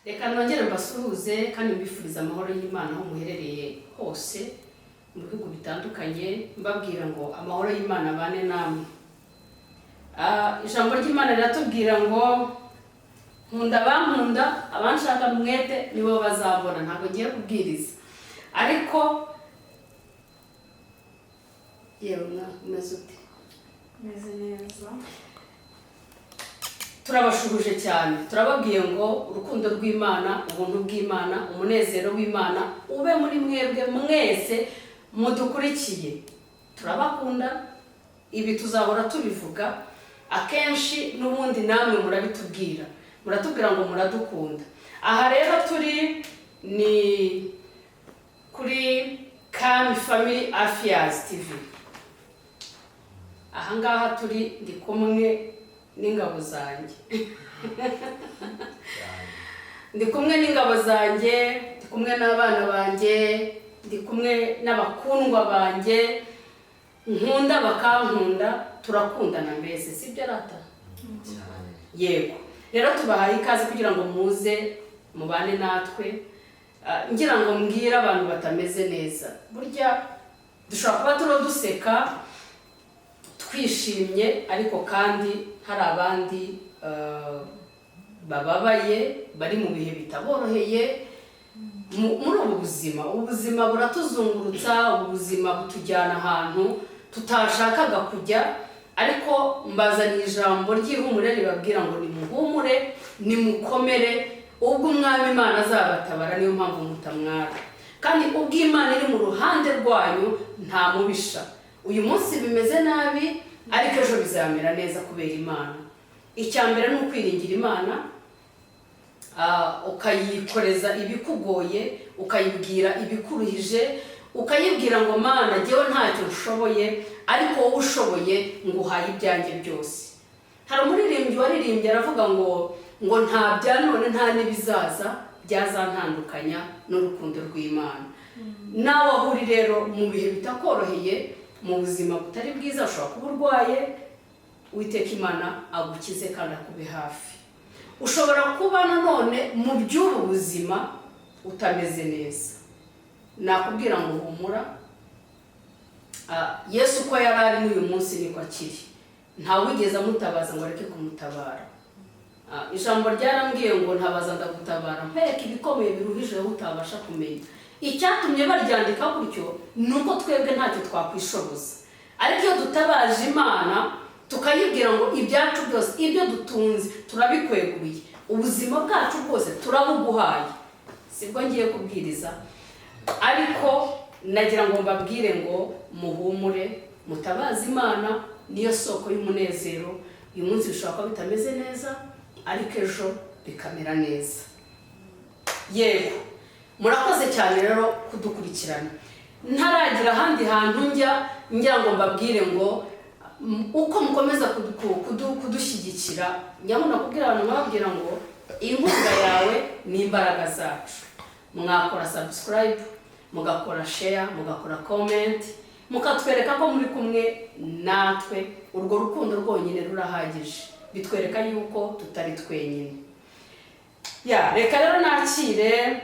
Reka nongere mbasuhuze kandi mbifuriza amahoro y'Imana aho muherereye hose mu bihugu bitandukanye, mbabwira ngo amahoro y'Imana bane namwe. Ijambo ry'Imana riratubwira ngo nkunda bankunda, abanshaka mwete nibo bazabona. Ntabwo ngiye kubwiriza, ariko yewe umeze ute? Meze neza. Turabashuhuje cyane, turababwiye ngo urukundo rw'Imana, ubuntu bw'Imana, umunezero w'Imana ube muri mwebwe mwese mudukurikiye. Turabakunda, ibi tuzahora tubivuga akenshi, n'ubundi namwe murabitubwira, muratubwira ngo muradukunda. Aha rero turi ni kuri Kami Family Affairs TV. Aha ngaha turi ndi kumwe n'ingabo zanjye. Ndi kumwe n'ingabo zanjye, ndi kumwe n'abana banjye, ndi kumwe n'abakundwa banjye, nkunda bakankunda, turakundana mbese, sibyo rata? Yego. Rero tubahaye ikaze kugira ngo muze mubane natwe. Ngira ngo mbwire abantu batameze neza, burya dushobora kuba turo duseka twishimye, ariko kandi hari abandi bababaye, bari mu bihe bitaboroheye muri ubu buzima. Ubuzima buratuzungurutsa, ubuzima butujyana ahantu tutashakaga kujya, ariko mbazaniye ijambo ry'ihumure ribabwira ngo nimuhumure, nimukomere, ubwo umwami Imana azabatabara, niyo mpamvu mutamwara. Kandi ubwo Imana iri mu ruhande rwanyu nta mubisha. Uyu munsi bimeze nabi, ariko ejo bizamera neza kubera Imana. Icya mbere ni ukwiringira Imana, ukayikoreza ibikugoye, ukayibwira ibikuruhije, ukayibwira ngo Mana jyewe ntacyo nshoboye, ariko wowe ushoboye nguhaye ibyanjye byose. Hari umuririmbyi waririmbye aravuga ngo nta bya none nta n'ibizaza byazantandukanya n'urukundo rw'Imana. Nawe aho uri rero mu bihe bitakoroheye, mu buzima butari bwiza, ushobora kuba urwaye, Uwiteka Imana agukize kandi akube hafi. Ushobora kuba nanone mu by'ubu buzima utameze neza, nakubwira ngo humura. Yesu uko yari ari n'uyu munsi niko akiri, ntawe wigeze amutabaza ngo areke kumutabara. Ijambo ryarambwiye ngo ntabaza ndagutabara mpereka ibikomeye biruhije wowe utabasha kumenya. Icyatumye baryandika gutyo ni uko twebwe ntacyo twakwishoboza, ariko iyo dutabaje Imana tukayibwira ngo ibyacu byose, ibyo dutunze turabikweguriye, ubuzima bwacu bwose turabuguhaye. Sibwo ngiye kubwiriza, ariko nagira ngo mbabwire ngo muhumure, mutabaze Imana, niyo soko y'umunezero. Uyu munsi bishobora kuba bitameze neza, ariko ejo bikamera neza. Yego, murakoze cyane rero kudukurikirana. Ntaragira ahandi hantu ngira ngo mbabwire ngo uko mukomeza kudushyigikira, nyamuna kubwira abantu bababwira ngo inkunga yawe ni imbaraga zacu. Mwakora subscribe, mugakora share, mugakora comment, mukatwereka ko muri kumwe natwe. Urwo rukundo rwonyine rurahagije, bitwereka yuko tutari twenyine. Reka rero nakire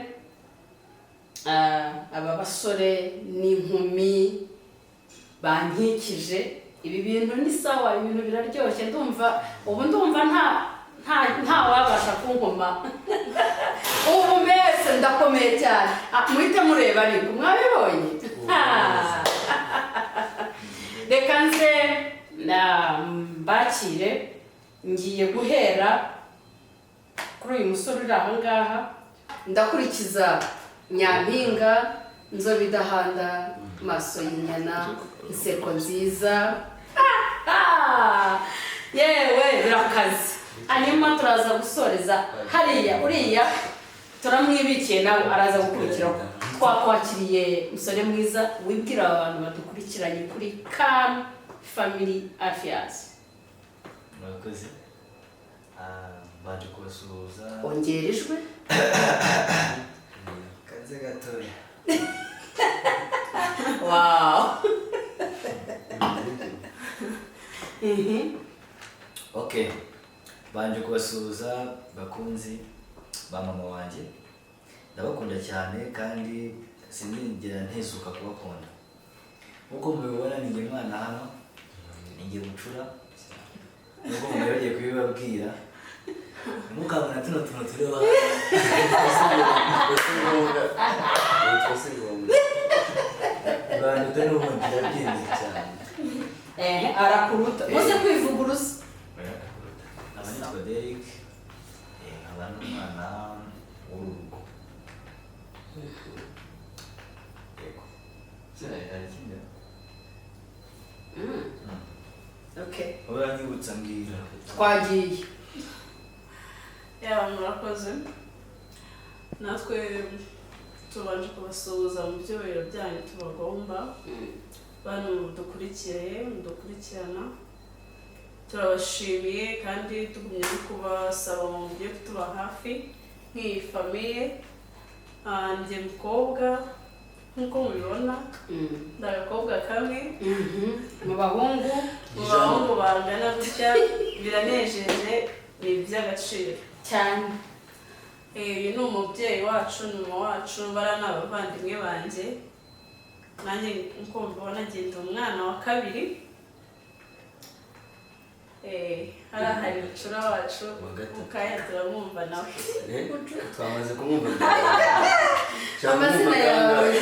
aba basore n'inkumi bankikije. Ibi bintu ni sawa, ibintu biraryoshye, ndumva nta wabasha kunkoma. Ubu mbese ndakomeye cyane, muhite mureba ariko mwabibonye. Reka nze mbakire, ngiye guhera kuri uyu musore uri aho ngaha, ndakurikiza Nyampinga, inzobe idahanda, maso y'inyana, inseko nziza. Yewe birakaze. Hanyuma turaza gusoreza hariya, uriya turamwibikiye nawe araza gukurikiraho. Twakwakiriye musore mwiza, wibwira abantu badukurikiranye kuri Kami Family Affairs. Murakoze. Baje kubasuhuza. Ongerejwe. Kanze gatoya. Wow. Okay. Banje kubasuhuza bakunzi ba mama wanjye ndabakunda cyane kandi sinigera ntezuka kubakunda nk'uko mubibona ni njye mwana hano ni njye bucura nubwo mama yagiye kubibabwira ntimukabona tuno tuntu turiho abantu utari ubundi birabyinze cyane arakuruta uze kwivuguruza aba nitwa Derek nkaba n'umwana w'urugo yego hari ikindi okay uranyibutsa mbwira twagiye yaba murakoze natwe tubanje kubasuhuza mu byubahiro byanyu tubagomba bantu mudukurikirana turabashimiye kandi tugumye no kubasaba mu buryo tuba hafi nk'iyi famiye njye mukobwa nk'uko mubibona ndi agakobwa kamwe mu bahungu bangana gutya biranejeje ni iby'agaciro cyane. uyu ni umubyeyi wacu ni mama wacu bariya ni abavandimwe banjye nanjye nk'uko mubibona ngenda umwana wa kabiri hariya hari bucura wacu mukanya turamwumva nawe twamaze kumwumva amazina yawe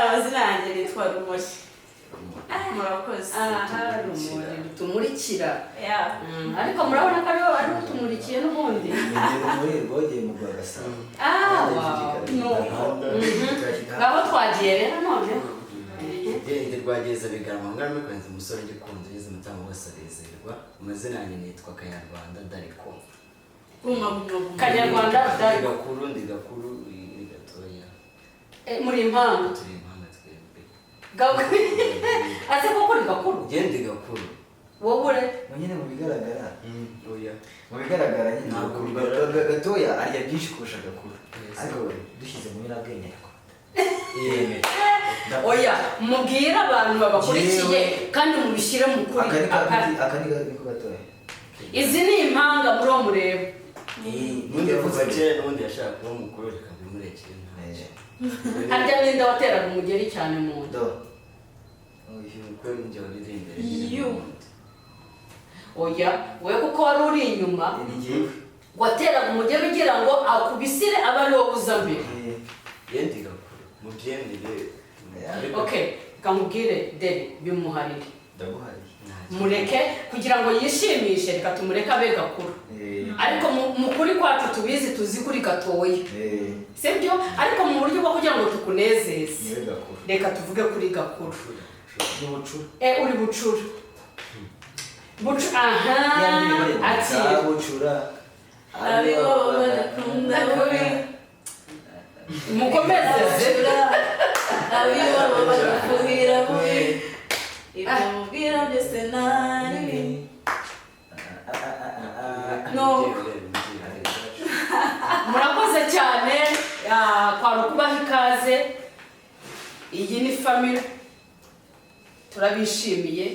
amazina yanjye nitwa Rumuri murakoze aha rumuri rutumurikira ariko murabona ko ariwe wari rutumurikiye n'ubundi rumuri rwogeye mu Rwagasabo ngaho twagiye rero none Ndi rwageza bigarama ngara kwenza umusore gikunze yize mutanga wese arezerwa amazina yanjye nitwa Kanyarwanda Dariko Kanyarwanda Dariko ndi gakuru ni gatoya muri impamvu turi impanga twebwe ase koko ni gakuru gende gakuru wowe nyine mu bigaragara oya mu bigaragara nyine ntabwo gatoya arya byinshi kurusha gakuru ariko dushyize mu birabwenge oya mubwire abantu babakurikiye kandi mubishyire mu kuri akani gatoya izi ni impanga muri uwo mureba n'undi kuva kera n'undi yashaka kuba mukuru reka bimurekere harya ninde wateraga umugeri cyane mu nda uyu uko njye wari imbere oya we kuko wari uri inyuma wateraga umugeri ugira ngo akubisire abe ari wowe uza mbere yendi gakuru mubyendere okay kamubwire Dere bimuharire ndaguhariye mureke kugira ngo yishimishe reka tumureke abe gakuru ariko mu kuri kwacu tubizi tuzi kuri gatoya sibyo ariko mu buryo bwo kugira ngo tukunezeze reka tuvuge kuri gakuru uri bucura aha ati bucura aribo bakunda kubi mukomeze abibo bagafuhira kubi ibyo mubwira byose nari murakoze cyane kwari ukubaha ikaze iyi ni family turabishimiye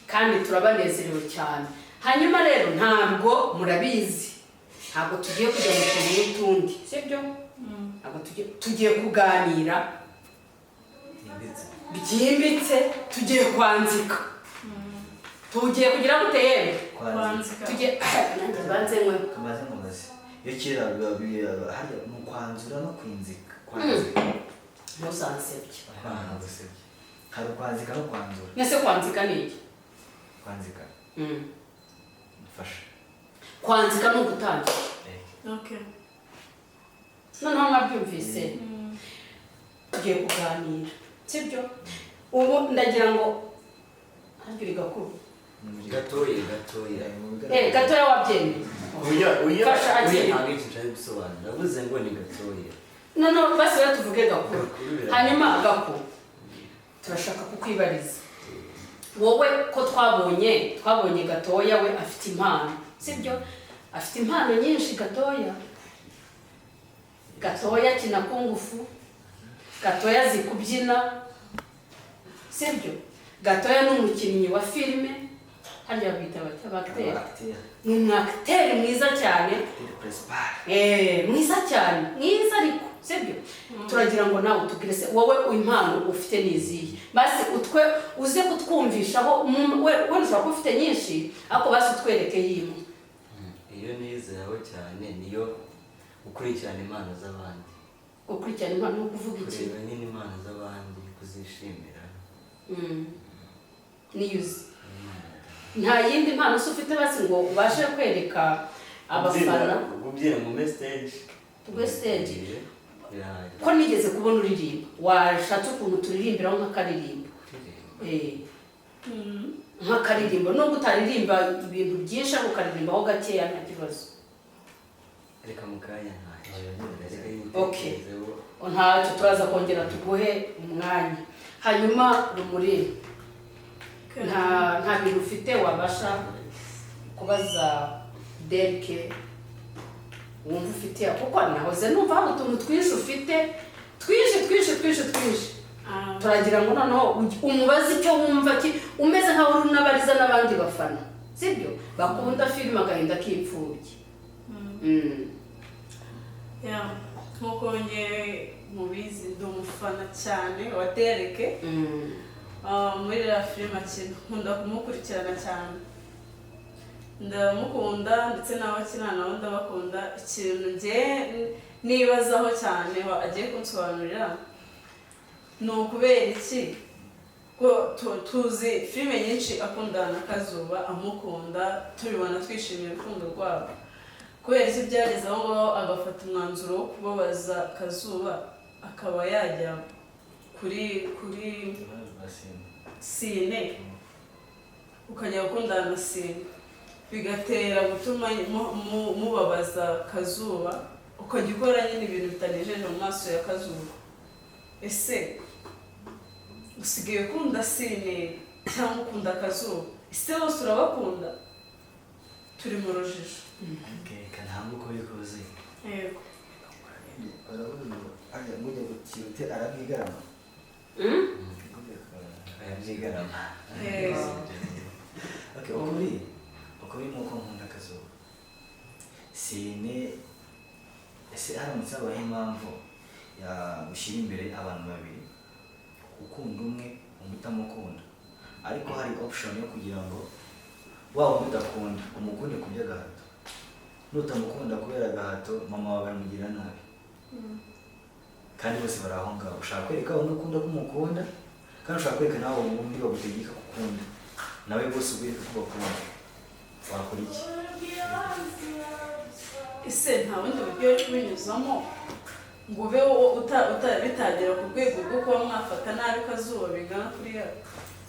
kandi turabanezerewe cyane hanyuma rero ntabwo murabizi ntabwo tugiye kujya mu tuntu n'utundi sibyo ntabwo tugiye kuganira byimbitse tugiye kwanzika tugiye kugira gute yewe tugiye nanjye banze mwe tumaze mumaze iyo kera harya mu kwanzura no kwinzika ntuzansebye hari ukwanzika no kwanzura nese kwanzika ni iki kwanzika mfasha kwanzika ni ugutangira noneho mwabyumvise tugiye kuganira sibyo ubu ndagira ngo hagire gakuru gatoya gatoya wabyemeye fasha agiye ntabwo iki nshaka gusobanura navuze ngo ni gatoya noneho basi rero tuvuge gakuru hanyuma gakuru turashaka kukwibariza wowe ko twabonye gatoya we afite impano sibyo afite impano nyinshi gatoya akina kungufu gatoya azi kubyina sibyo gatoya ni umukinnyi wa filime harya bita abakiteri Abacteur. ni umwakiteri mwiza cyane Acteur principal. mwiza cyane mwiza ariko sibyo turagira ngo nawe utubwire se wowe impano ufite n'izihe basi utwe uze kutwumvishaho wenda ushobora kuba ufite nyinshi ariko basi utwereke yimwe. iyo nizeho cyane niyo gukurikirana impano z'abandi, gukurikirana impano no kuvuga iki kureba nyine impano z'abandi, kuzishimira. niyuzi nta yindi mpano se ufite basi ngo ubashe kwereka abafana kubyina mu message tugwe stage birahari. ko nigeze kubona uririmba washatse ukuntu turirimbiraho nk'akaririmbo nk'akaririmbo nubwo utaririmba ibintu byinshi ariko ukaririmbaho gakeya nta kibazo. Reka mu kanya Okay. Ntacyo turaza kongera tuguhe umwanya. Hanyuma Rumuri nta bintu ufite wabasha kubaza Derke wumva ufite kuko nahoze numva hari utuntu twinshi ufite twinshi turagira ngo noneho umubaze icyo wumva umeze nkaho uri unabariza n'abandi bafana sibyo bakunda filime agahinda k'imfubyi. nk'uko njye mubizi ndi umufana cyane wa Derke. muri iriya filime akina nkunda kumukurikirana cyane, ndamukunda ndetse n'abakina nabo ndabakunda. ikintu njye nibazaho cyane agiye kunsobanurira ni ukubera iki ko tuzi filime nyinshi akundana na Kazuba amukunda tubibona twishimiye urukundo rwabo, kubera iki byageze aho ngaho agafata umwanzuro wo kubabaza Kazuba akaba yajya kuri Sine ukajya gukundana na Sine bigatera gutuma mubabaza Kazuba ukajya ukora nyine ibintu bitanejeje mu maso ya Kazuba. Ese usigaye ukunda Sine cyangwa ukunda Kazuba? Ese bose urabakunda? Turi mu rujijo. ntabwo uko bikoze Yego. urabona ajya mujya gukirute arabwigarama arabyigarama. ukuri nuko nkunda Kazuba. Sine ese haramutse habaho impamvu yagushyira imbere abantu babiri ukunda umwe undi utamukunda, ariko hari option yo kugira ngo waba udakunda umukunde ku by'agahato, nutamukunda kubera agahato mama wawe aramugira nabi kandi bose bari aho ngaho. ushaka kwereka undi ukunda ko umukunda kandi ushaka kwereka nawe ubundi bagutegeka gukunda nawe bose ubwereka ko bakunda, wakora iki? Ese nta bundi buryo uri kubinyuzamo ngo ube bitagera ku rwego rwo kuba mwafata nabi Kazuba bingana kuriya,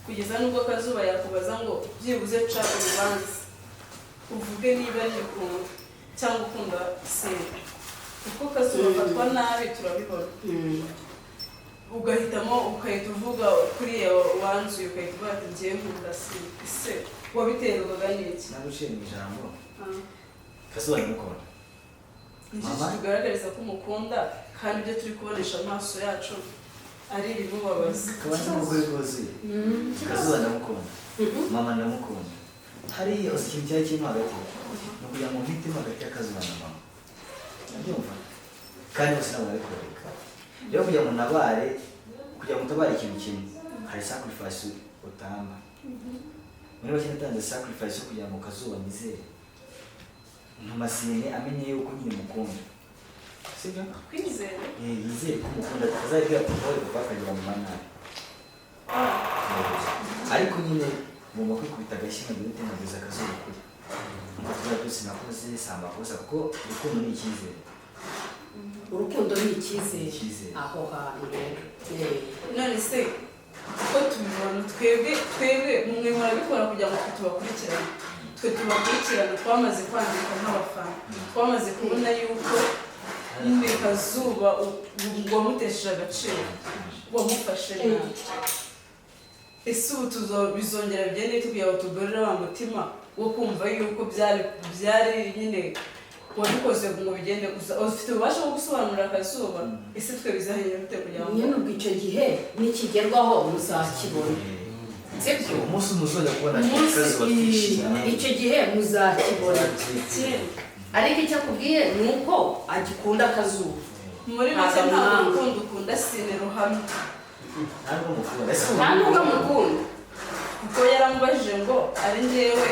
kugeza n'ubwo Kazuba yakubaza ngo byibuze ca urubanza uvuge niba nikunda cyangwa ukunda Sine, kuko Kazuba afatwa nabi turabibona. ugahitamo ukahita uvuga kuriya wanzuye ukahita uvuga ati ngiye nkunda Sine. Ese wabiterwaga n'iki? naguciye mu ijambo Kazuba aramukunda. Niki kigaragariza ko umukunda kandi ibyo turi kubonesha amaso yacu ari ibimubabaza. kabanza n'ukuri kuzuye Kazuba ndamukunda, mama ndamukunda. hariya uzi ikintu cyari kirimo hagati ni ukugira ngo mpitemo hagati ya Kazuba na mama, urabyumva? kandi bose ntabwo bari kureka rero kugira ngo nabare, kugira ngo utabare ikintu kimwe hari sacrifice utamba. muri bake natanze sacrifice yo kugira ngo Kazuba nizere ntuma Sine amenye yuko nyine mukunda, sibyo? Kwizera yizere ko umukunda atazabwira ati wowe bakagira mu manani, ariko nyine ngomba kwikubita agashyi ngo bite nageza Kazuba kuri nkuko tuba byose nakoze si amakosa kuko urukundo ni icyizere. urukundo ni icyizere aho hantu rero. none se uko tubibona twebwe mwe murabikora kugira ngo tubakurikirane, twe tubakurikirana twamaze kwandika nk'abafana, twamaze kubona yuko nyine Kazuba wamutesheje agaciro wamufashe nabi. ese ubu bizongera bigende kugira ngo tugorere wa mutima wo kumva yuko byari nyine wabikoze ngo bigende gusa ufite ububasha bwo gusobanurira Kazuba? ese twe bizahera bite kugira ngo nyine ubwo icyo gihe nikigerwaho muzakibona. sibyo umunsi umuzongera kubona umunsi akazi bakishimye icyo gihe muzakibona ariko icyo akubwiye ni uko agikunda akazuba muri make ntabwo ukunda ukunda sine ruhamye ntabwo mukunda nta nubwo amukunda kuko yaramubajije ngo ari njyewe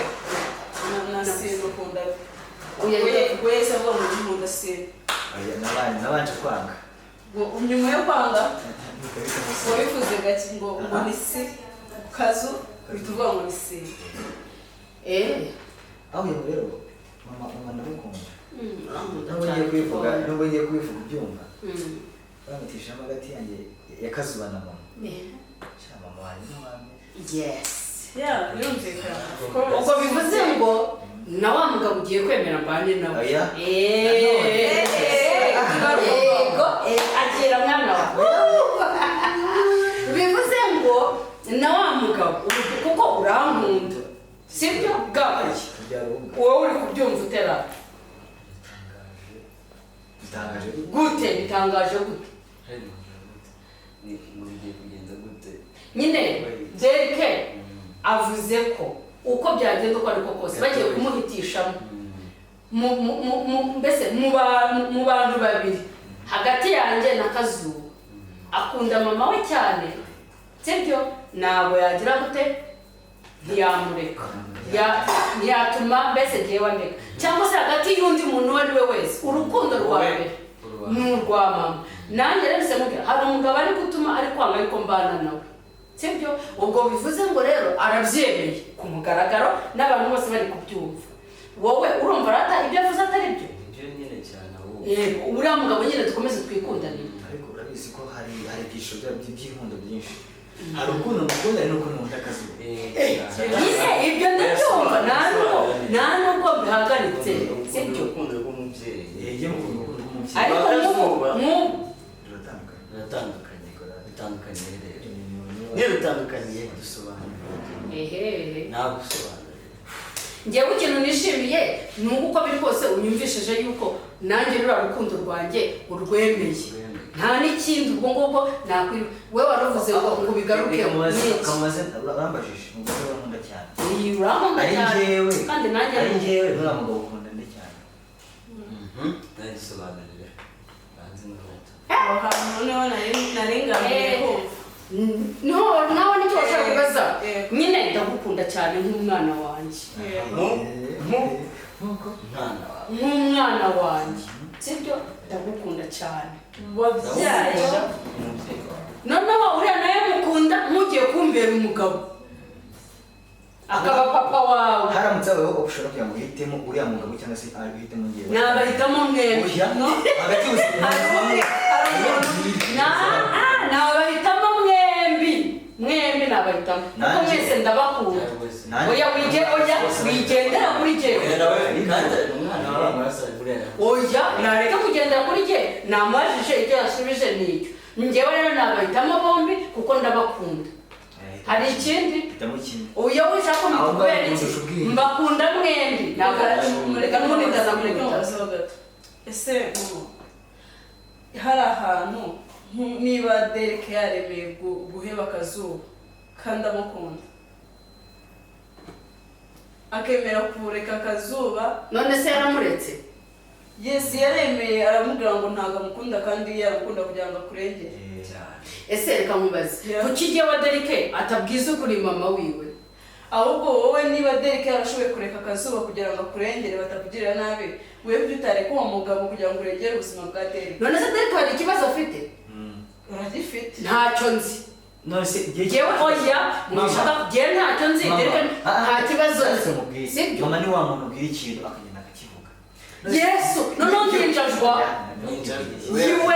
na sine ukunda wese avuga ngo nkunda sine nabanje kwanga nyuma yo kwanga wabivuze gake ngo ni si kazu uhita uvuga ngo ni sine aho uyu rero mama ndamukunda nubwo ngiye kubivuga ubyumva bamutishamo hagati yanjye yakazuba na mama mama wanjye n'uwamwe yes birumvikana ubwo bivuze ngo na wa mugabo ugiye kwemera mbane nawe yego agira mwana wawe bivuze ngo na wa mugabo kuko urankunda sibyo bwabaye wowe uri kubyumva utera gute bitangaje gute nyine Derek avuze ko uko byagenda uko ariko kose bagiye kumuhitishamo mbese mu bantu babiri hagati yanjye na Kazuba akunda mama we cyane sibyo ntabwo yagira gute ntiyamureka ntiyatuma mbese jyewe ndeka cyangwa se hagati y'undi muntu uwo ari we wese urukundo rwa mbere ni urwa mama nanjye rero mubwira hari umugabo ari gutuma ari kwanga ariko mbana nawe sibyo ubwo bivuze ngo rero arabyemeye ku mugaragaro n'abantu bose bari kubyumva wowe urumva rata ibyo avuze atari byo yego uriya mugabo nyine dukomeze twikundanire ariko urabizi ko hari ibyiciro by'inkundo byinshi hari urukundo mukunda hari n'urukundo nkunda Kazuba nyine ibyo ndabyumva nta nubwo bihagaritse sibyo ariko bitandukanye dusobanura ntabwo usobanura njyewe ikintu nishimiye ni uko biri kose unyumvishije yuko nanjye ruriya rukundo rwanjye urwemeye nta n'ikindi ubwo ngubwo nakwiye we waravuze ngo bigaruke kamaze urambajije umugabo urankunda cyane urankunda cyane kandi nanjye ari njyewe uriya mugabo ukunda nde cyane dusobanurire banze n'urubuto aho hantu noneho narenganiyeho nawe nicyo bashaka kubaza nyine ndagukunda cyane nk'umwana wanjye nk'umwana wanjye sibyo ndagukunda cyane wabyaye noneho uriya nawe mukunda nk'ugiye kumbera umugabo akaba papa wawe haramutse habayeho option kugira ngo uhitemo uriya mugabo cyangwa se uhitemo njyewe nabahitamo mwembi hagati nabahitamo mwembi nabahitamo kuko mwese ndabakunda oya wigendera kuri jyewe oya nareka kugendera kuri jye namubajije icyo yasubije nicyo njyewe rero nabahitamo bombi kuko ndabakunda hari ikindi uyo wishaka kubera iki mbakunda mwembi reka n'umunidana muri gato ese hari ahantu niba Derek yaremeye guheba Kazuba kandi amukunda akemera kureka Kazuba none se yaramuretse yes yaremeye aramubwira ngo ntabwo amukunda kandi yaramukunda kugira ngo akurengere ese reka mubaze kuki igihe wa Derek atabwiza ukuri mama wiwe ahubwo wowe niba Derek yarashoboye kureka Kazuba kugira ngo akurengere batakugirira nabi wewe utareka uwo mugabo kugira ngo urengere ubuzima bwa Derek none se Derek hari ikibazo afite uragifite ntacyo nzi jewe oya mushaka je ntacyo nzi Derek nta kibazo sibyo mama ni wa muntu ubwira ikintu akagenda akakivuga Yesu noneho nginjajwa yiwe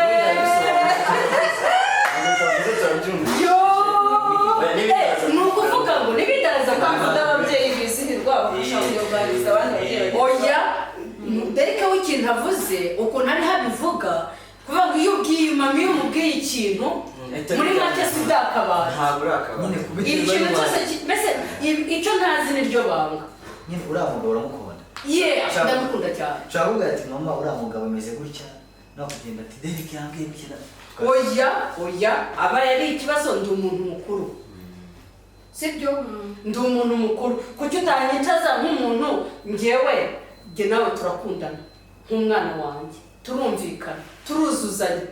ni ukuvuga ngo nibidaraza mpamvu n'ababyeyi bizihirwa bakasha kuyoganiza abandi babyeyi oya Derek w'ikintu avuze ukuntu ari habivuga kuvuga ngo iyo ubwiye mama iyo umubwiye ikintu muri make si byakabaye ikintu cyose mbese icyo ntazi niryo banga nyine uriya mugabo uramukunda ndamukunda cyane ushobora kuvuga ati mama uriya mugabo ameze gutya nawe kugenda ati Derek yambwiye gutya oya aba yari ikibazo ndi umuntu mukuru sibyo ndi umuntu mukuru kuki utanyicaza nk'umuntu njye nawe turakundana nk'umwana wanjye turumvikana turuzuzanya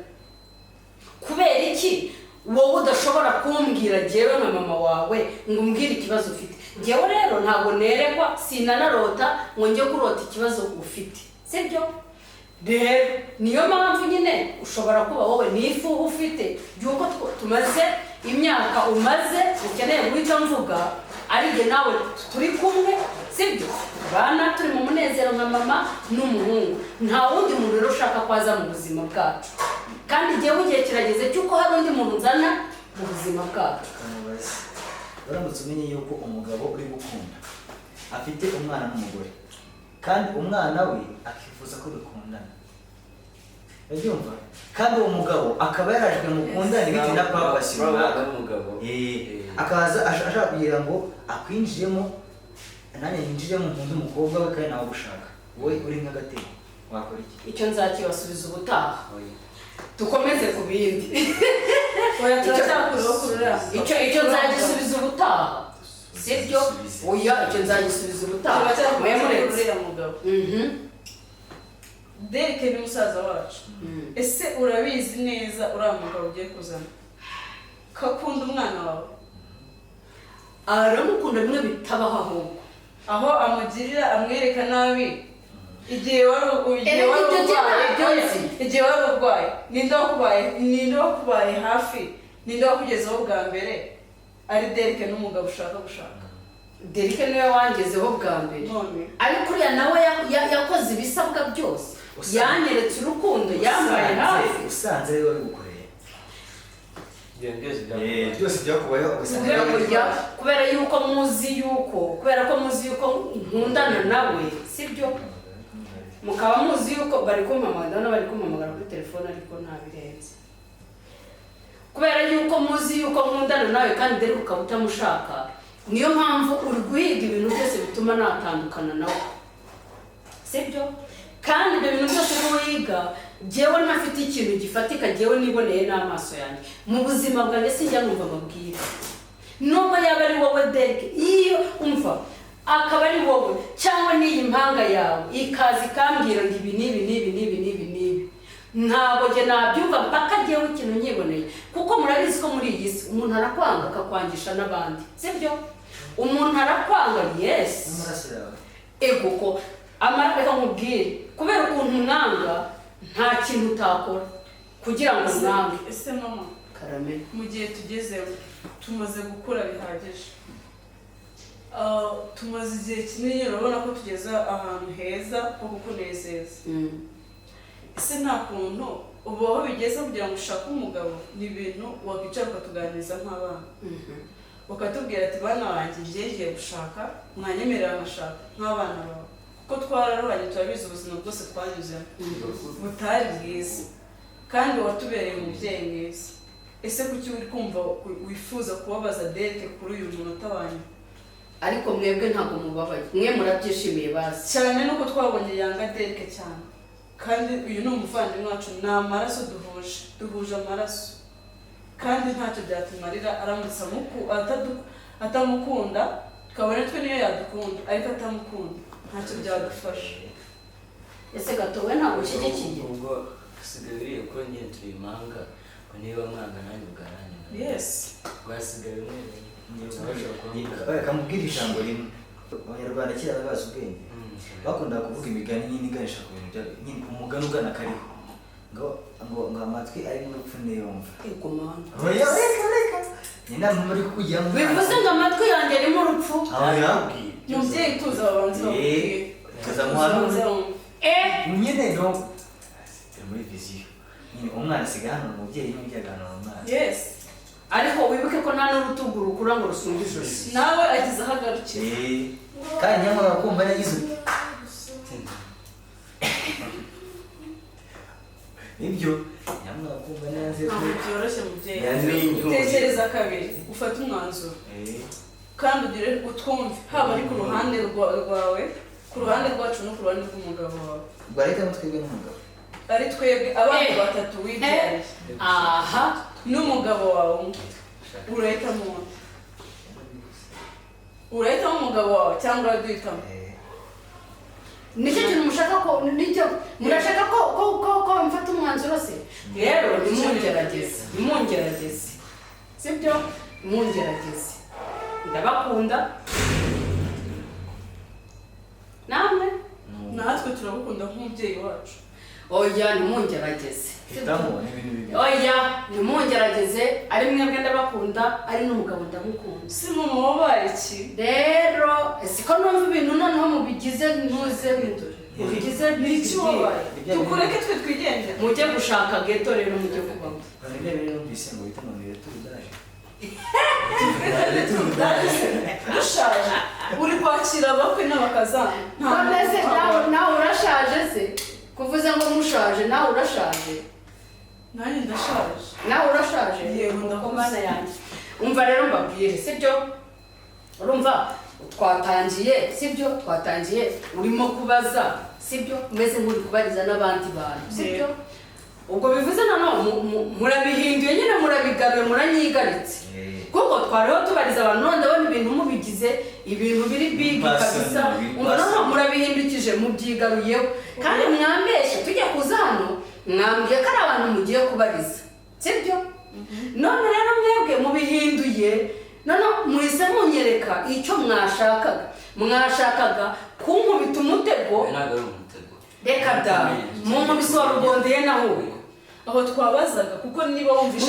kubera iki wowe udashobora kumbwira njyewe nka mama wawe ngo umbwire ikibazo ufite njyewe rero ntabwo nerekwa sinanarota ngo njye kurota ikibazo ufite sibyo rero niyo mpamvu nyine ushobora kuba wowe n'ifu ufite y'uko tumaze imyaka umaze ukeneye guhita mvuga ariko nawe turi kumwe sibyo bana turi mu munezero nka mama n'umuhungu nta wundi muntu rero ushaka kwaza mu buzima bwacu kandi igihe kirageze cy'uko hari undi muntu nzana mu buzima bwacu. uramutse umenye yuko umugabo uri gukunda afite umwana n'umugore kandi umwana we akifuza ko bikundana urabyumva kandi uwo mugabo akaba yarajwe mukundana bitewe na papa n'umugabo akaza ashaka kugira ngo akwinjiremo nanjye ninjiremo nkunda umukobwa we kandi nawe gushaka wowe uri nk'agatego wakora iki? Icyo nzakibasubiza ubutaha dukomeze ku bindi icyo nzagisubiza ubutaha sibyo oya icyo nzagisubiza ubutaha uriya mugabo Derek ni musaza wacu ese urabizi neza uriya mugabo ugiye kuzana kakunda umwana wawe aramukunda bimwe bitabaho ahubwo aho amugirira amwereka nabi igihe wari urwaye ninde wakubaye hafi ninde wakugezeho bwa mbere ari Derek n'umugabo ushaka gushaka Derek niwe wangezeho bwa mbere ariko uriya nawe yakoze ibisabwa byose yanyeretse urukundo yambaye hafi usanze ari wowe gukoreye byose byakubayeho kubera yuko muzi yuko nkundana nawe sibyo mukaba muzi yuko bari kumpamagara kuri telefone ariko ntabirenze kubera yuko muzi yuko nkundana nawe kandi Derek ukaba utamushaka niyo mpamvu uri guhiga ibintu byose bituma natandukana nawe sibyo kandi ibyo bintu byose wiga jewe ntafite ikintu gifatika jewe niboneye n'amaso yanjye mu buzima bwanjye sinjya numva amabwire nubwo yaba ari wowe Derek iyo umva akaba ari wowe cyangwa n'iyi mpanga yawe ikazi ikambwira ngo ibi n'ibi ntabwo njye nabyumva mpaka jewe ikintu nyiboneye kuko murabizi ko muri iyi si umuntu arakwanga akakwangisha n'abandi sibyo umuntu arakwanga yes ego ko amareka nkubwire kubera ukuntu mwanga nta kintu utakora kugira ngo mwange ese mama karame mu gihe tugezemo tumaze gukura bihagije tumaze igihe kinini urabona ko tugeze ahantu heza ho kukunezeza ese nta kuntu ubu aho bigeze kugira ngo ushake umugabo ni ibintu wakwicara ukatuganiriza nk'abana ukatubwira ati bana banjye ngiye gushaka mwanyemerera nkashaka nk'abana bawe kuko twararuhanye turabizi ubuzima bwose twanyuzemo butari bwiza kandi watubereye umubyeyi mwiza ese kuki uri kumva wifuza kubabaza Derek kuri uyu munota wanyu ariko mwebwe ntabwo mubabaye mwe murabyishimiye bazi cyane nuko twabonye yanga Derek cyane kandi uyu ni umuvandimwe wacu ni amaraso duhuje amaraso kandi ntacyo byatumarira aramutse atamukunda tukabona twe niyo yadukunda ariko atamukunda ntacyo byadufasha ese gato we ntabwo ushyigikiye ubwo usigaye uriye ko nyine turi impanga ngo niba mwanga nanjye ugaranye yes rwasigaye umwe kamubwira ijambo rimwe abanyarwanda kera bari bazi ubwenge bakundaga kuvuga imigani nyine iganisha ku bintu nyine umugani ugana kariho ngo amatwi ari n'urupfu niyumva ego mana nyina muri kujyamo bivuze ngo amatwi yanjye arimo urupfu mubyeyi tuza babanza nyine no muri viziyo nyine umwana asigaye hano umubyeyi n'umubyeyi aganira umwana yes ariko wibuke ko nta n'urutugu rukura ngo rusumbe ijosi nawe agize aho agarukira kandi nyamara kumva nagize nibyo nyamara kumva neza ntabwo byoroshye mubyeyi tekereza kabiri ufate umwanzuro kandi ugire utwumve haba ari ku ruhande rwawe ku ruhande rwacu no ku ruhande rw'umugabo wawe barahitamo twebwe n'umugabo ari twebwe abana batatu wibyariye aha n'umugabo wawe umwe urahitamo urahitamo umugabo wawe cyangwa uraduhitamo? nicyo kintu mushaka ko nicyo murashaka ko mfata umwanzuro se rero nimungerageze sibyo mungerageze ndabakunda namwe natwe turabukunda nk'umubyeyi wacu. oya nimungerageze hitamo n'ibintu bibiri oya nimungerageze ari mwebwe ndabakunda ari n'umugabo ndamukunda si mama wabaye iki rero siko numva ibintu noneho mubigize ntuze mubigize n'iki wabaye? tukureke twe twigendera. mujye gushaka geto rero mujye kubamo none rero numvise ngo bita none turudaje dushaje uri kwakira abakwe n'abakazana none se nawe urashaje se kuvuze ngo mushaje nawe urashaje nanjye ndashaje. nawe urashaje Yego, ndakuze. mana yanjye umva rero mbabwire sibyo urumva twatangiye urimo kubaza sibyo umeze nk'uri kubariza n'abandi bantu sibyo ubwo bivuze nanone murabihinduye nyine murabigaruye muranyigaritse kuko twariho tubariza abantu none ndabona ibintu mubigize ibintu biri bigi kabisa umva noneho murabihindukije mubyigaruyeho kandi mwambeshye tujya kuza hano mwambwiye ko ari abantu mugiye kubariza sibyo none rero mwebwe mubihinduye none muhise munyereka icyo mwashakaga kunkubita umutego ntabwo ari umutego reka da mu nkubisi wa rugondeye naho aho twabazaga kuko niba wumvise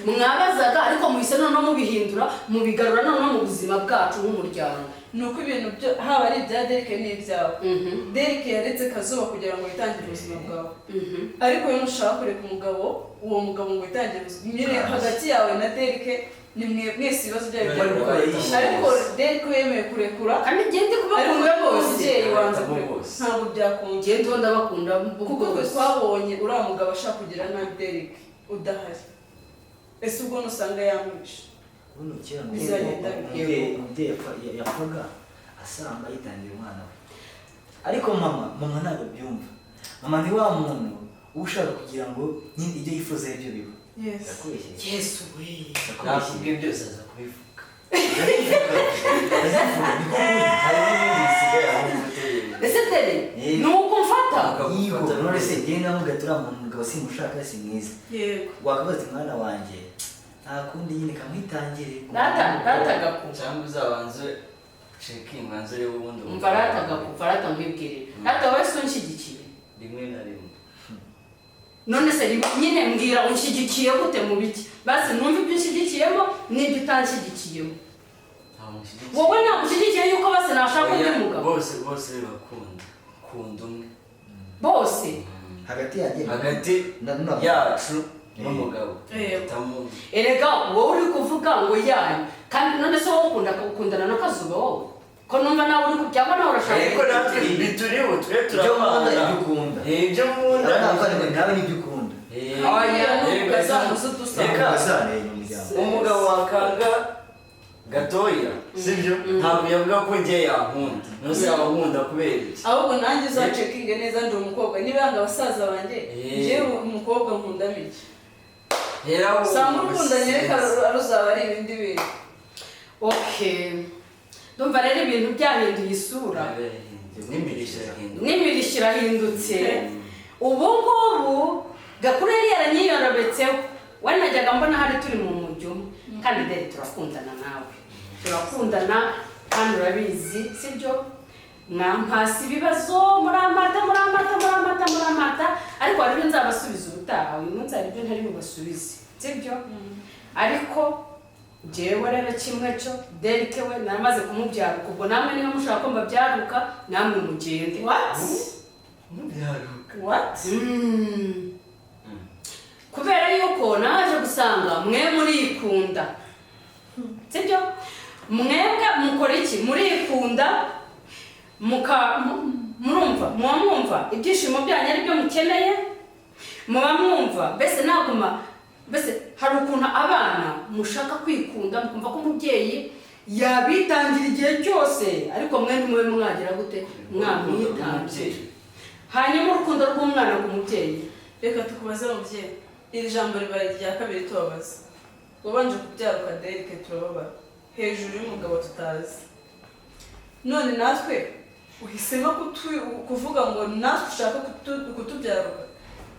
mwabazaga ariko muhise noneho mubihindura mubigarura noneho mu buzima bwacu nk'umuryango ni uko ibintu haba ari ibya Derike n'ibyawe. Derike yaretse Kazuba kugira ngo yitangire ubuzima bwawe ariko iyo ushaka kureka umugabo uwo mugabo ngo yitangire ubuzima nyine hagati yawe na Derike ni mwese ibibazo byayo ariko Derike yemeye kurekura kandi ngende kubakunda bose ntabwo byakunda ngende ndabakunda kuko twe twabonye uriya mugabo ashaka kugira nabi Derike udahari ese ubwo nusanga yamwishe ubuno kera umubyeyi yapfaga asamba yitangira umwana we ariko mama ntabwo byumva mama ni wa muntu ushaka kugira ngo nyine ibyo yifuza ibyo biba yesu we nakubwiye byose aza kubivuga ese tere ni uko mfata none se genda mugatura umugabo simushaka si mwiza wakabaza mwana wanjye nta kundi nyine kamwitangire ratagaku cyangwa uzabanze cekingi banze rero ubundi umva ratagaku ratambwibwirira rata wese unshyigikiye rimwe na rimwe none se nyine mbwira unshyigikiye gute mu biki basi numva ibyo unshyigikiyemo n'ibyo utanshyigikiyemo wowe ntabwo ushyigikiye yuko bose nashaka undi mugabo bose bakunda umwe bose hagati yacu n'umugabo erega wowe uri kuvuga ngo yanyu kandi none se wowe ukundana na Kazuba wowe ko numva nawe uri kubyanga nawe urashaka ariko natwe bituriho twe turabana ibyo nkunda nawe n'ibyo ukunda umugabo wakanga gatoya sibyo ntabwo yavuga ko njye yankunda nose yankunda kubera iki ahubwo nanjye uzacekinge neza ndi umukobwa niba yanga abasaza banjye njyewe umukobwa nkunda miki usanga urukunda nyereka ruzaba ari ibindi bintu ndumva rero ibintu byahinduye isura n'imirishyo irahindutse ubu ngubu Gakuru yari yaranyiyorobetseho we najyaga mbona hari turi mu mujyi umwe kandi dore turakundana nawe turakundana kandi urabizi sibyo mwampasi ibibazo muramata ariko hari ibyo nzabasubiza ubutaha uyu munsi hari ibyo ntari bubasubize sibyo ariko jewe rero kimwe cyo Derike we naramaze kumubyaruka ubwo namwe niba mushaka ko mbabyaruka namwe mugende what kubera yuko naje gusanga mwe murikunda sibyo mwebwe mukora iki murikunda mwumva ibyishimo byanyu ari byo mukeneye muba mwumva mbese naguma mbese hari ukuntu abana mushaka kwikunda mukumva ko umubyeyi yabitangira igihe cyose ariko mwene mube mwagira gute mwamwitangira hanyuma urukundo rw'umwana ku mubyeyi reka tukubaze mubyeyi iri jambo ribaye rya kabiri tubabaza wabanje kubyaruka Derike turababara hejuru y'umugabo tutazi. None natwe uhisemo kuvuga ngo natwe ushaka kutubyaruka,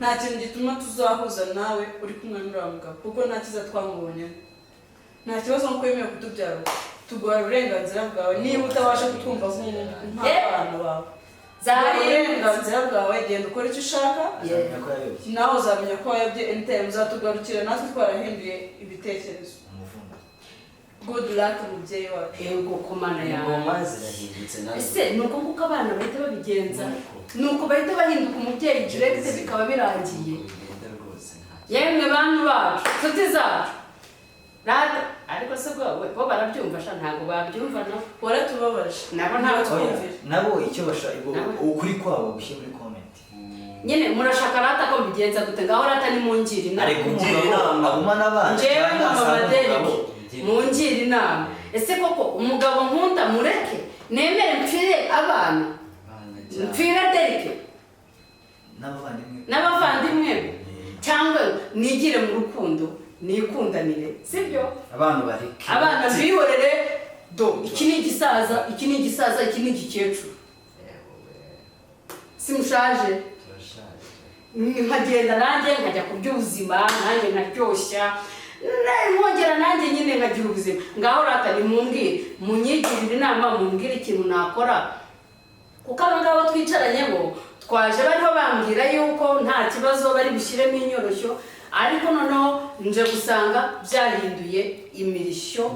nta kintu gituma tuzahuza nawe uri kumwe n'uriya mugabo kuko nta cyiza twamubonyeho. Nta kibazo nuko wemewe kutubyaruka, tuguha uburenganzira bwawe. Niba utabasha kutwumva nk'abana bawe, uburenganzira bwawe, genda ukora icyo ushaka, nawe uzamenya ko wayobye anytime. Uzatugarukira natwe twarahinduye ibitekerezo. Good luck mubyeyi wacu. Yego komana yawe. Ingoma zirahindutse nazo. Ese nuko nguko abana bahita babigenza, nuko bahita bahinduka umubyeyi direct bikaba birangiye. Yemwe bantu bacu, nshuti zacu, ariko se bo barabyumva sha ntabwo babyumva nabo. Waratubabaje Nabo ntabwo twumvira. Nabo icyo bashaka ukuri kwabo gushyira muri comment. Nyine murashaka rata ko bigenza gute? Ngaho rata ni mungiri inama. Ariko umugabo aguma n'abana. Njyewe nka mama Derek mungiri inama. Ese koko umugabo nkunda mureke nemere mpfire abana? Mpfire Derek n'abavandimwe cyangwa nigire mu rukundo nikundanire, sibyo? Abana bihorere do iki ni igisaza, iki ni igisaza, iki ni igikecuru. Simushaje nkagenda nanjye nkajya kurya ubuzima, nanjye nkaryoshya, nkongera nanjye nyine nkagira ubuzima. Ngaho rata nimumbwire, munyigirire inama, mumbwire ikintu nakora, kuko aba ngabo twicaranye bo twaje bariho bambwira yuko nta kibazo bari bushyiremo inyoroshyo, ariko noneho nje gusanga byahinduye imirishyo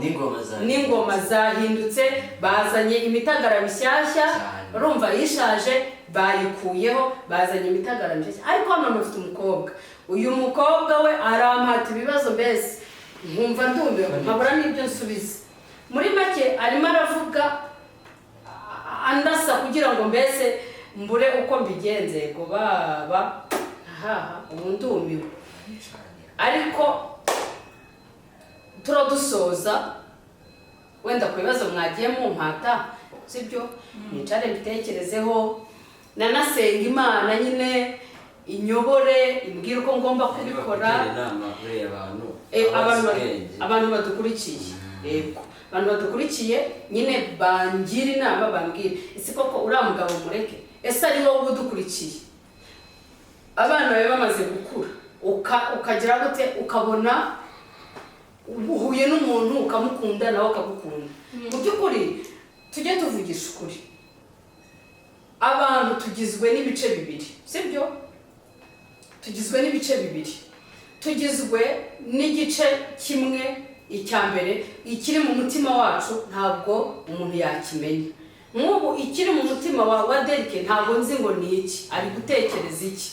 n'ingoma zahindutse, bazanye imitagara mishyashya, urumva yishaje bayikuyeho, bazanye imitagara mishyashya. Ariko hano mufite umukobwa, uyu mukobwa we arampata ibibazo, mbese nkumva ndumiwe nkabura n'ibyo nsubiza. Muri make arimo aravuga andasa kugira ngo mbese mbure uko mbigenze ngo baba ubu ndumiwe. Ariko turadusoza wenda ku bibazo mwagiye mumpata, sibyo? Nicare mbitekerezeho, nanasenga Imana nyine inyobore, imbwira uko ngomba kubikora. Abantu badukurikiye, yego abantu badukurikiye nyine bangira inama, bambwira ese koko uriya mugabo mureke? Ese ari wowe udukurikiye, abana bawe bamaze gukura, ukagira gute ukabona uhuye n'umuntu ukamukunda nawe akagukunda? Mu by'ukuri tujye tuvugisha ukuri, abantu tugizwe n'ibice bibiri, sibyo? Tugizwe n'ibice bibiri, tugizwe n'igice kimwe, icya mbere ikiri mu mutima wacu ntabwo umuntu yakimenya. Nk'ubu ikiri mu mutima wa Derek ntabwo nzi ngo ni iki, ari gutekereza iki.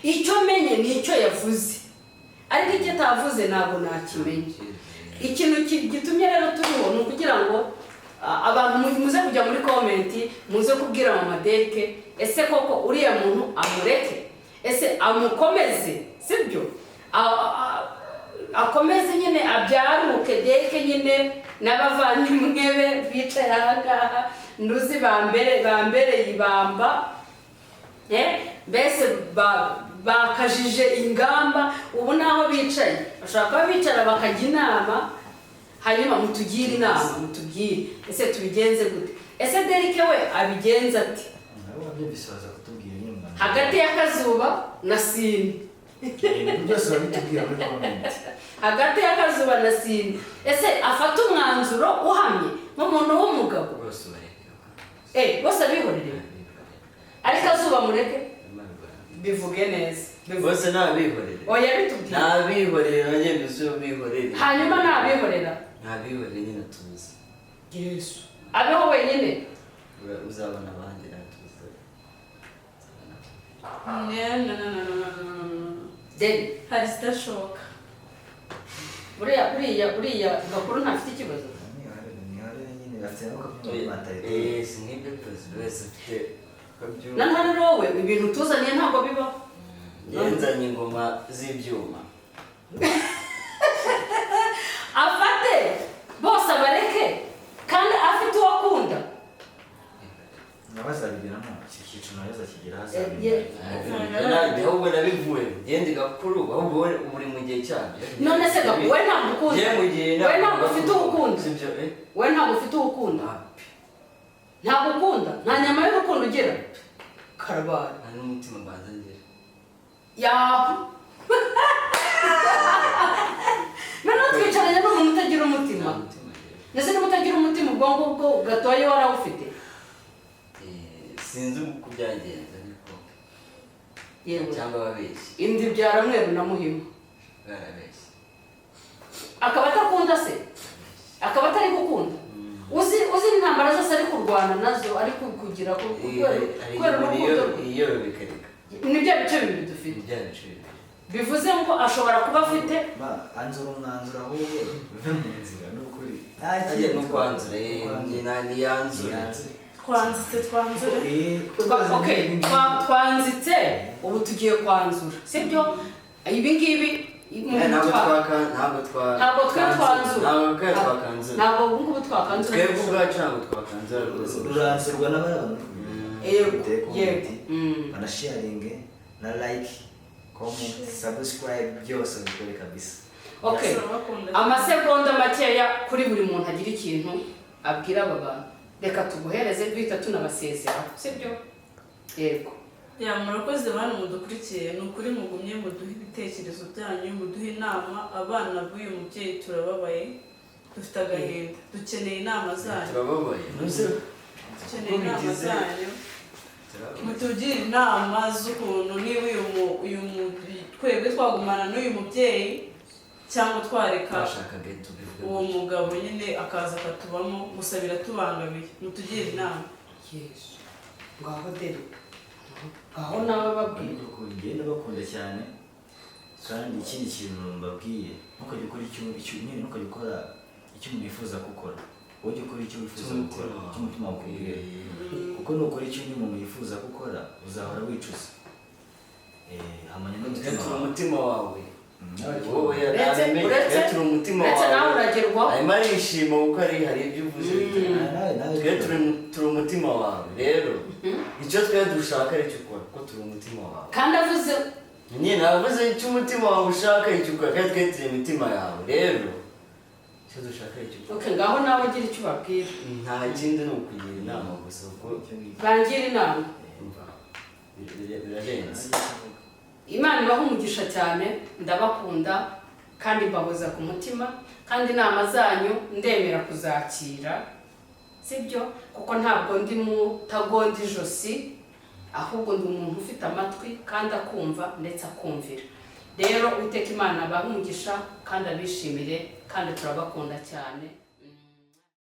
Icyo menye ni icyo yavuze, ariko icyo atavuze ntabwo nakimenya. Ikintu gitumye rero turiho ni ukugira ngo abantu muze kujya muri komenti, muze kubwira mama Derek, ese koko uriya muntu amureke? Ese amukomeze, sibyo? Akomeze nyine abyaruke Derek nyine n'abavandimwe be bicaye ahangaha, nduzi bambereye ibamba, mbese bakajije ingamba. Ubu naho bicaye bashaka kuba bicara bakajya inama, hanyuma mutugire inama, mutubwire ese tubigenze gute? Ese Derek we abigenza ati hagati y'akazuba na sine? Hagati y'akazuba na sine, ese afata umwanzuro uhamye nk'umuntu w'umugabo? Bose abihorere, ariko azuba mureke bivuge neza. Bose nabihorere. Oya bitubwiye. Nabihorere nanjye mbese bihorere. Hanyuma nabihorera. Nabihorere nyine tuzi. Yesu. Abeho wenyine. Uzabona abandi natuze. Then hari sidashoboka. Buriya gakuru ntafite ikibazo. None wowe ibintu tuzaniye ntabwo bibaho. Yenzanye ingoma z'ibyuma. Afate bose abareke kandi afite uwakunda. Nabazabigiramo iki ikintu heza kigera ahubwo nabivuye ngende gakuru ahubwo uri mu gihe cyabyo none se gakuru we ntabwo ukunda mu gihe we ntabwo ufite urukundo we ntabwo ufite urukundo ntabwo ukunda nta nyama y'urukundo ugira karabara nta n'umutima mbanza ngira noneho twicaranye n'umuntu utagira umutima ndetse niba utagira umutima ubwonko bwo gatoya warawufite sinzi uko byagenze ariko yewe cyangwa ababeshyi indi byara mweru na muhima barabeshyi akaba atakunda se akaba atari gukunda uzi intambara zose ari kurwana nazo ari kugira kubera urukundo iyo bikareka ni bya bice bibiri dufite bivuze ngo ashobora kuba afite anzura umwanzuro ahubwo bive mu nzira n'ukuri ajya no kwanzura ni yanzura twanzitse ubu tugiye kwanzura sibyo ibi ngibi ntabwo twe twanzura ntabwo ubu ngubu twakanzura twebwe ubwacu ntabwo twakanzura ruranzurwa n'abantu yego banasharinge na like comment subscribe byose bikore kabisa. Okay, amasegonda makeya kuri buri muntu agira ikintu abwira aba bantu, reka tuguhereze duhita tunabasezera sibyo? Yego murakoze bantu mudukurikiye, ni ukuri mugumye muduhe ibitekerezo byanyu, muduhe inama. Abana b'uyu mubyeyi turababaye, dufite agahinda, dukeneye inama zanyu, dukeneye inama zanyu, mutugire inama z'ukuntu niba twebwe twagumana n'uyu mubyeyi cyangwa twareka uwo mugabo nyine akaza akatubamo, gusa biratubangamiye, mutugire inama. Yesu ngaho dere aho nawe babwira ko ngenda bakunda cyane, kandi ikindi kintu mbabwiye nuko gikora nyine nuko gikora icyo mwifuza gukora, wowe gikora icyo wifuza gukora, icyo umutima wakubwiye, kuko nukora icyo umuntu yifuza gukora uzahora wicuza. Hamanya n'umutima umutima wawe uretse nawe uragerwaho, hanyuma arishima kuko hari ibyo uvuze, twe turi umutima wawe. Rero icyo twe dushaka ari cyo ukora, kuko turi umutima wawe. kandi avuze nyine avuze icyo umutima wawe ushaka ari cyo ukora, kandi twe turi imitima yawe. Rero icyo dushaka ari cyo ukora. Okay, ngaho nawe ugira icyo ubabwira. Nta kindi ni ukugira inama gusa, kuko bangira inama birarenze. Imana ibaha umugisha cyane, ndabakunda kandi mbahoza ku mutima, kandi inama zanyu ndemera kuzakira sibyo, kuko ntabwo ndi mutagonda ijosi, ahubwo ndi umuntu ufite amatwi kandi akumva ndetse akumvira. Rero Uwiteka Imana abaha umugisha kandi abishimire, kandi turabakunda cyane.